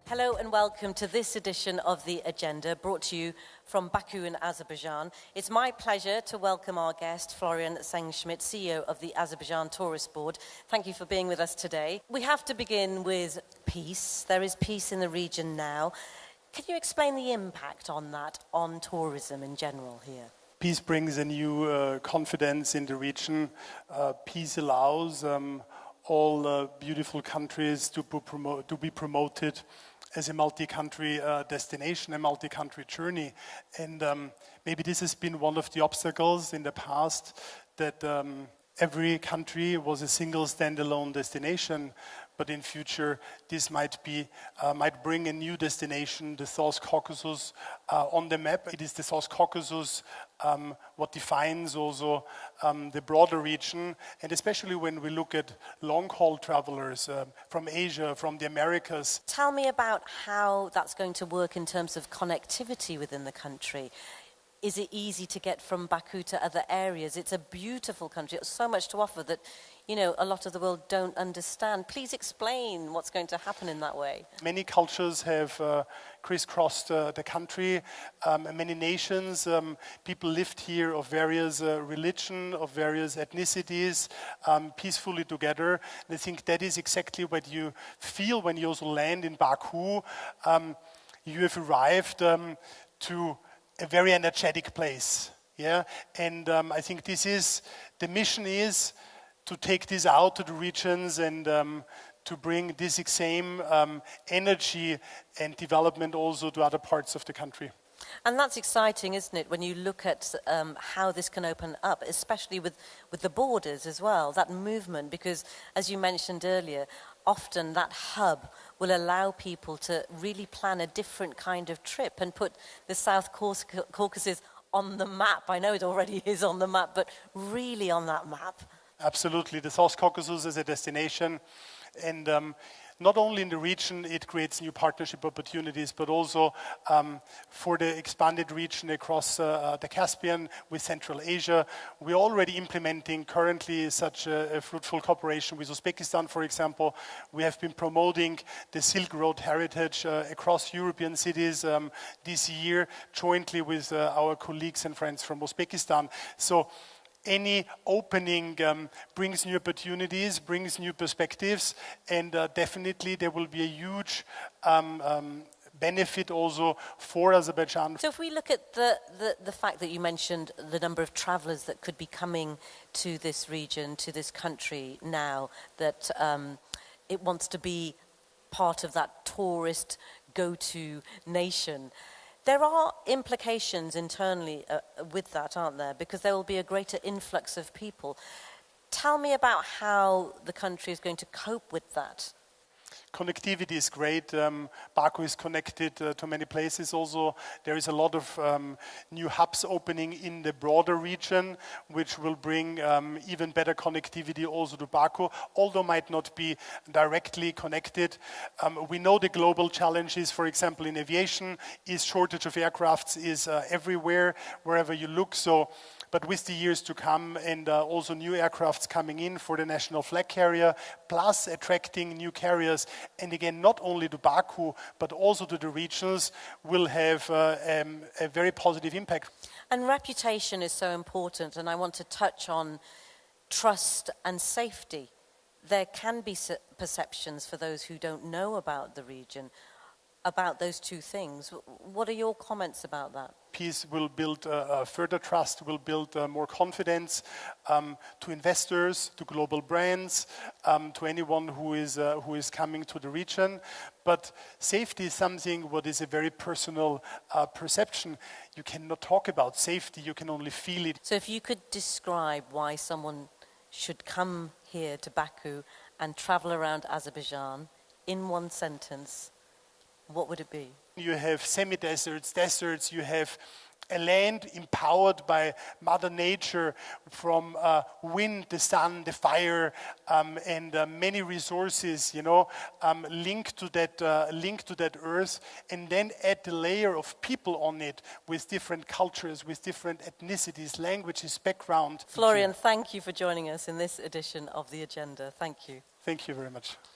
Hello and welcome to this edition of The Agenda, brought to you from Baku in Azerbaijan. It's my pleasure to welcome our guest, Florian Sengstschmid, CEO of the Azerbaijan Tourist Board. Thank you for being with us today. We have to begin with peace. There is peace in the region now. Can you explain the impact on that, on tourism in general here? Peace brings a new confidence in the region. Peace allows all beautiful countries to be promoted as a multi-country destination, a multi-country journey. And maybe this has been one of the obstacles in the past, that every country was a single standalone destination. But in future, this might bring a new destination, the South Caucasus, on the map. It is the South Caucasus what defines also the broader region, and especially when we look at long-haul travelers from Asia, from the Americas. Tell me about how that's going to work in terms of connectivity within the country. Is it easy to get from Baku to other areas? It's a beautiful country. It's so much to offer that, you know, a lot of the world don't understand. Please explain what's going to happen in that way. Many cultures have crisscrossed the country, many nations. People lived here of various religion, of various ethnicities, peacefully together. And I think that is exactly what you feel when you also land in Baku. You have arrived to a very energetic place, yeah. And I think the mission is to take this out to the regions and to bring this same energy and development also to other parts of the country. And that's exciting, isn't it, when you look at how this can open up, especially with the borders as well, that movement, because as you mentioned earlier, often that hub will allow people to really plan a different kind of trip and put the South Caucasus on the map. I know it already is on the map, but really on that map. Absolutely, the South Caucasus is a destination, and not only in the region it creates new partnership opportunities, but also for the expanded region across the Caspian with Central Asia. We're already implementing currently such a fruitful cooperation with Uzbekistan, for example. We have been promoting the Silk Road heritage across European cities this year, jointly with our colleagues and friends from Uzbekistan. So any opening brings new opportunities, brings new perspectives, and definitely there will be a huge benefit also for Azerbaijan. So if we look at the fact that you mentioned the number of travelers that could be coming to this region, to this country now, that it wants to be part of that tourist go-to nation, there are implications internally with that, aren't there? Because there will be a greater influx of people. Tell me about how the country is going to cope with that. Connectivity is great. Baku is connected to many places also. There is a lot of new hubs opening in the broader region, which will bring even better connectivity also to Baku, although might not be directly connected. We know the global challenges, for example, in aviation, is shortage of aircrafts is everywhere, wherever you look. But with the years to come and also new aircrafts coming in for the national flag carrier, plus attracting new carriers, and again, not only to Baku, but also to the regions, will have a very positive impact. And reputation is so important, and I want to touch on trust and safety. There can be perceptions for those who don't know about the region, about those two things. What are your comments about that? Peace will build further trust, will build more confidence to investors, to global brands, to anyone who is coming to the region. But safety is something what is a very personal perception. You cannot talk about safety, you can only feel it. So if you could describe why someone should come here to Baku and travel around Azerbaijan in one sentence, what would it be? You have semi-deserts, deserts, you have a land empowered by Mother Nature from wind, the sun, the fire, and many resources, linked to that earth, and then add the layer of people on it with different cultures, with different ethnicities, languages, background. Florian, thank you for joining us in this edition of The Agenda. Thank you. Thank you very much.